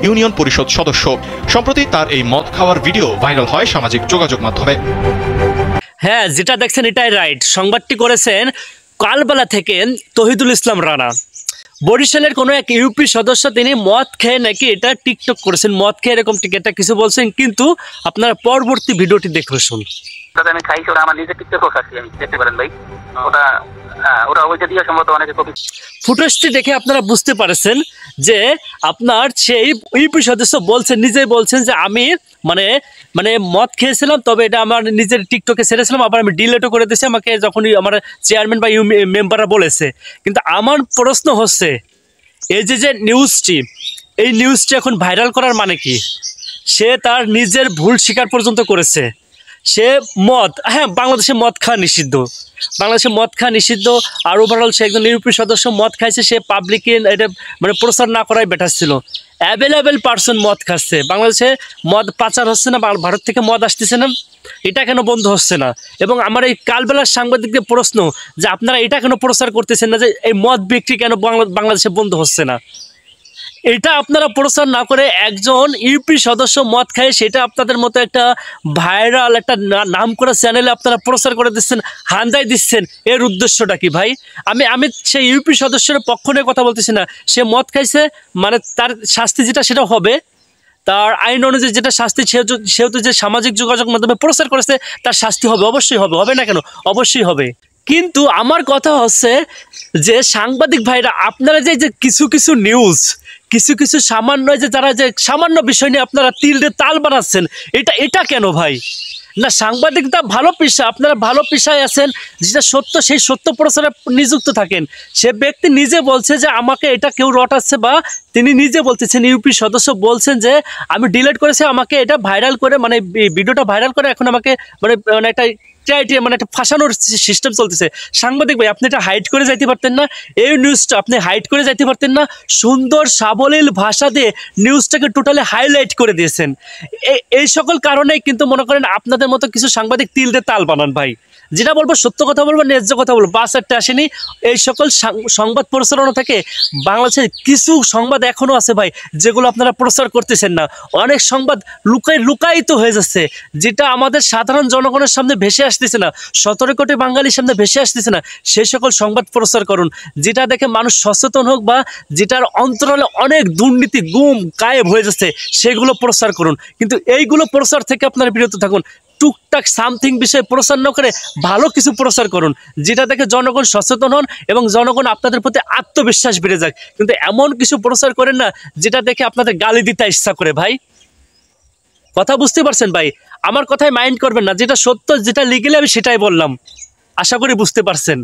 Union পরিষদ সদস্য। সম্প্রতি তার এই মদ খাওয়ার ভিডিও ভাইরাল হয় সামাজিক যোগাযোগ মাধ্যমে। হ্যাঁ, যেটা দেখছেন এটাই রাইট। সংবাদটি করেছেন কালবেলা থেকে তহিদুল ইসলাম রানা। বরিশালের কোনো এক ইউপি সদস্য তিনি মদ খেয়ে নাকি এটা টিকটক করেছেন, মদ খেয়ে এরকম এটা কিছু বলছেন, কিন্তু আপনারা পরবর্তী ভিডিওটি দেখে শুনুন। আমি খাইছি, ওরা আমার নিজে টিকটক করছি, আমি দেখতে পারেন ভাই। ওরা ওইটা দিয়ে সম্ভবত অনেকে কপি। ফুটেজটি দেখে আপনারা বুঝতে পারছেন যে আপনার সেই ইউপি সদস্য বলছেন, নিজেই বলছেন যে আমি মানে মানে মদ খেয়েছিলাম, তবে এটা আমার নিজের টিকটকে ছেড়েছিলাম, আবার আমি ডিলেটও করে দিয়েছি আমাকে যখনই আমার চেয়ারম্যান বা মেম্বাররা বলেছে। কিন্তু আমার প্রশ্ন হচ্ছে এই যে নিউজটি, এই নিউজটি এখন ভাইরাল করার মানে কি? সে তার নিজের ভুল স্বীকার পর্যন্ত করেছে। সে মদ, হ্যাঁ বাংলাদেশে মদ খাওয়া নিষিদ্ধ, বাংলাদেশে মদ খাওয়া নিষিদ্ধ। আর ওভারঅল সে একজন ইউপি সদস্য মদ খাইছে, সে পাবলিকে এটা মানে প্রচার না করাই বেটার ছিল। অ্যাভেলেবেল পার্সন মদ খাচ্ছে, বাংলাদেশে মদ পাচার হচ্ছে না, ভারত থেকে মদ আসতেছে না, এটা কেন বন্ধ হচ্ছে না? এবং আমার এই কালবেলার সাংবাদিকদের প্রশ্ন যে আপনারা এটা কেন প্রচার করতেছেন না যে এই মদ বিক্রি কেন বাংলাদেশে বন্ধ হচ্ছে না? এটা আপনারা প্রচার না করে একজন ইউপি সদস্য মদ খায় সেটা আপনাদের মতো একটা ভাইরাল একটা নাম করা চ্যানেলে আপনারা প্রচার করে দিচ্ছেন, হান্দাই দিচ্ছেন। এর উদ্দেশ্যটা কি ভাই? আমি সেই ইউপি সদস্যের পক্ষ নিয়ে কথা বলতেছি না। সে মদ খাইছে মানে তার শাস্তি যেটা সেটা হবে, তার আইন অনুযায়ী যেটা শাস্তি, সেহেতু যে সামাজিক যোগাযোগ মাধ্যমে প্রচার করেছে তার শাস্তি হবে, অবশ্যই হবে, হবে না কেন? অবশ্যই হবে। কিন্তু আমার কথা হচ্ছে যে সাংবাদিক ভাইরা আপনারা যে কিছু কিছু নিউজ, কিছু সামান্য যে যারা যে সামান্য বিষয় নিয়ে আপনারা তিলরে তাল বানাচ্ছেন, এটা কেন ভাই? না, সাংবাদিকটা ভালো পেশা, আপনারা ভালো পেশায় আছেন, যেটা সত্য সেই সত্য প্রচারে নিযুক্ত থাকেন। সে ব্যক্তি নিজে বলছে যে আমাকে এটা কেউ রটাচ্ছে, বা তিনি নিজে বলতেছেন, ইউপি সদস্য বলছেন যে আমি ডিলিট করেছি, আমাকে এটা ভাইরাল করে মানে ভিডিওটা ভাইরাল করে এখন আমাকে মানে একটা মানে একটা ফাঁসানোর সিস্টেম চলতেছে। সাংবাদিক ভাই আপনি এটা হাইড করে যাইতে পারতেন না? এই নিউজটা আপনি হাইড করে যাইতে পারতেন না? সুন্দর সাবলীল ভাষা দিয়ে নিউজটাকে টোটালি হাইলাইট করে দিয়েছেন। এই সকল কারণেই কিন্তু মনে করেন আপনাদের মতো কিছু সাংবাদিক তিল দিয়ে তাল বানান ভাই। যেটা বলবো সত্য কথা বলবো, ন্যায্য কথা বলবো, বাস একটা আসেনি। এই সকল সংবাদ প্রচারণা থেকে বাংলাদেশের কিছু সংবাদ এখনও আছে ভাই, যেগুলো আপনারা প্রচার করতেছেন না। অনেক সংবাদ লুকায়িত হয়ে যাচ্ছে, যেটা আমাদের সাধারণ জনগণের সামনে ভেসে আসতেছে না, 17 কোটি বাঙালির সামনে ভেসে আসতেছে না। সেই সকল সংবাদ প্রচার করুন, যেটা দেখে মানুষ সচেতন হোক, বা যেটার অন্তরালে অনেক দুর্নীতি গুম গায়েব হয়ে যাচ্ছে, সেগুলো প্রচার করুন। কিন্তু এইগুলো প্রচার থেকে আপনারা বিরত থাকুন। টুকটাক সামথিং বিষয়ে প্রচার না করে ভালো কিছু প্রচার করুন, যেটা দেখে জনগণ সচেতন হন এবং জনগণ আপনাদের প্রতি আত্মবিশ্বাস বেড়ে যায়। কিন্তু এমন কিছু প্রচার করেন না যেটা দেখে আপনাদের গালি দিতে ইচ্ছা করে ভাই। কথা বুঝতে পারছেন ভাই? আমার কথায় মাইন্ড করবেন না, যেটা সত্য, যেটা লিগেলি আমি সেটাই বললাম, আশা করি বুঝতে পারছেন।